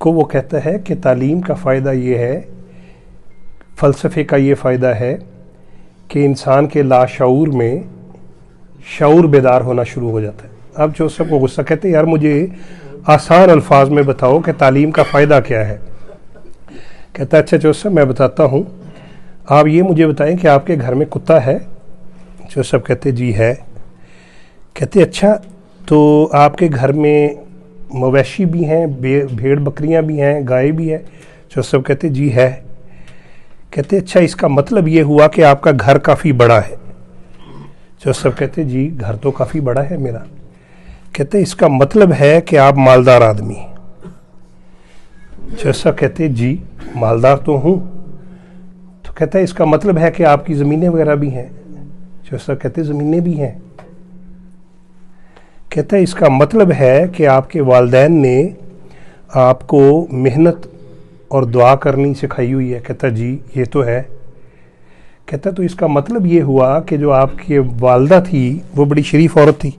کو وہ کہتا ہے کہ تعلیم کا فائدہ یہ ہے، فلسفے کا یہ فائدہ ہے کہ انسان کے لاشعور میں شعور بیدار ہونا شروع ہو جاتا ہے۔ اب جو سب کو غصہ کہتے ہیں یار مجھے آسان الفاظ میں بتاؤ کہ تعلیم کا فائدہ کیا ہے۔ کہتا ہے اچھا جوسف میں بتاتا ہوں، آپ یہ مجھے بتائیں کہ آپ کے گھر میں کتا ہے؟ جوسف کہتے جی ہے۔ کہتے اچھا تو آپ کے گھر میں مویشی بھی ہیں، بھیڑ بکریاں بھی ہیں، گائے بھی ہے؟ جوسف کہتے جی ہے۔ کہتے اچھا اس کا مطلب یہ ہوا کہ آپ کا گھر کافی بڑا ہے؟ جوسف کہتے جی گھر تو کافی بڑا ہے میرا۔ کہتے اس کا مطلب ہے کہ آپ مالدار آدمی ہیں؟ جوسف کہتے جی مالدار تو ہوں۔ تو کہتا ہے اس کا مطلب ہے کہ آپ کی زمینیں وغیرہ بھی ہیں؟ جوسف کہتے زمینیں بھی ہیں۔ کہتا ہے اس کا مطلب ہے کہ آپ کے والدین نے آپ کو محنت اور دعا کرنی سکھائی ہوئی ہے؟ کہتا جی یہ تو ہے۔ کہتا تو اس کا مطلب یہ ہوا کہ جو آپ کی والدہ تھی وہ بڑی شریف عورت تھی؟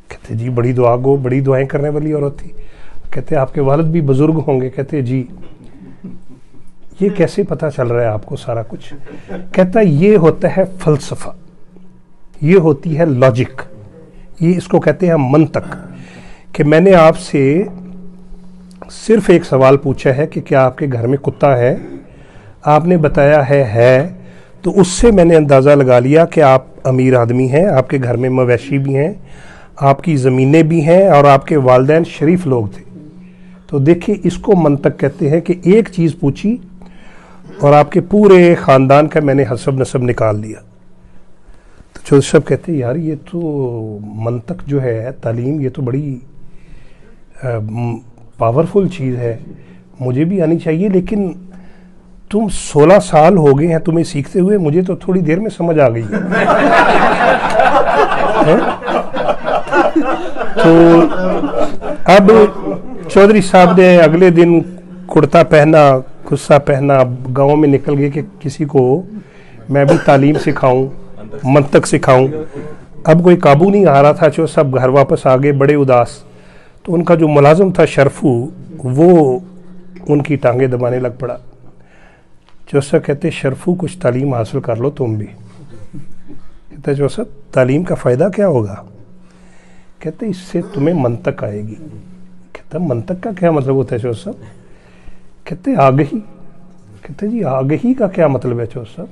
کہتے جی بڑی دعا گو، بڑی دعائیں کرنے والی عورت تھی۔ کہتے آپ کے والد بھی بزرگ ہوں گے؟ کہتے جی۔ یہ کیسے پتہ چل رہا ہے آپ کو سارا کچھ؟ کہتا یہ ہوتا ہے فلسفہ، یہ ہوتی ہے لاجک، یہ اس کو کہتے ہیں منطق، کہ میں نے آپ سے صرف ایک سوال پوچھا ہے کہ کیا آپ کے گھر میں کتا ہے؟ آپ نے بتایا ہے، تو اس سے میں نے اندازہ لگا لیا کہ آپ امیر آدمی ہیں، آپ کے گھر میں مویشی بھی ہیں، آپ کی زمینیں بھی ہیں، اور آپ کے والدین شریف لوگ تھے۔ تو دیکھیں اس کو منطق کہتے ہیں کہ ایک چیز پوچھی اور آپ کے پورے خاندان کا میں نے حسب نسب نکال لیا۔ تو جوسف کہتے ہیں یار یہ تو منطق جو ہے، تعلیم، یہ تو بڑی پاورفل چیز ہے، مجھے بھی آنی چاہیے، لیکن تم 16 سال ہو گئے ہیں تمہیں سیکھتے ہوئے، مجھے تو تھوڑی دیر میں سمجھ آ گئی تو اب چودھری صاحب نے اگلے دن کرتا پہنا، خصہ پہنا، گاؤں میں نکل گئے کہ کسی کو میں بھی تعلیم سکھاؤں، منطق سکھاؤں۔ اب کوئی قابو نہیں آ رہا تھا، جو سب گھر واپس آ گئے بڑے اداس۔ تو ان کا جو ملازم تھا شرفو، وہ ان کی ٹانگیں دبانے لگ پڑا۔ جوسف کہتے شرفو کچھ تعلیم حاصل کر لو تم بھی۔ کہتے جوسف تعلیم کا فائدہ کیا ہوگا؟ کہتے اس سے تمہیں منطق آئے گی۔ کہتا منطق کا کیا مطلب ہوتا ہے جوسف؟ کہتے آگہی۔ کہتے جی آگہی کا کیا مطلب ہے جوسف؟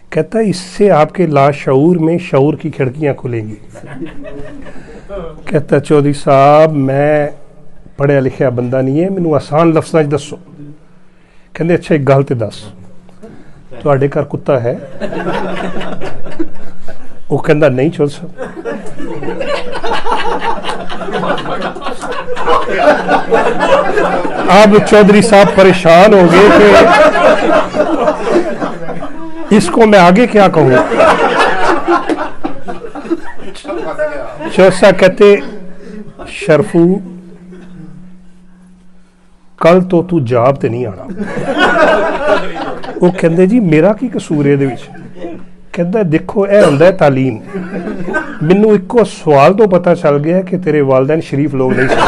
کہتا اس سے آپ کے لاشعور میں شعور کی کھڑکیاں کھلیں گی۔ کہتا چودھری صاحب میں پڑھیا لکھیا بندہ نہیں ہے، مینوں آسان لفظاں دسو۔ کہندے اچھا ایک گل تے دس، تواڈے گھر کتا ہے؟ وہ کہندا نہیں چودھری صاحب۔ اب چودھری صاحب پریشان ہو گئے کہ اس کو میں آگے کیا کہوں۔ چوسا کہتے شرفو کل تو جاب تے نہیں آنا۔ وہ کہندے جی میرا کی قصور ہے دے وچ؟ کہندا دیکھو اے ہوندا ہے تعلیم، مینوں ایکو سوال تو پتہ چل گیا کہ تیرے والدین شریف لوگ نہیں سن۔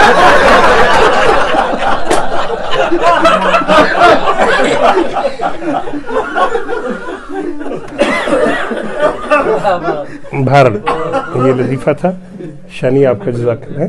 بہرحال یہ لطیفہ تھا، شانی آپ کا جزاک اللہ۔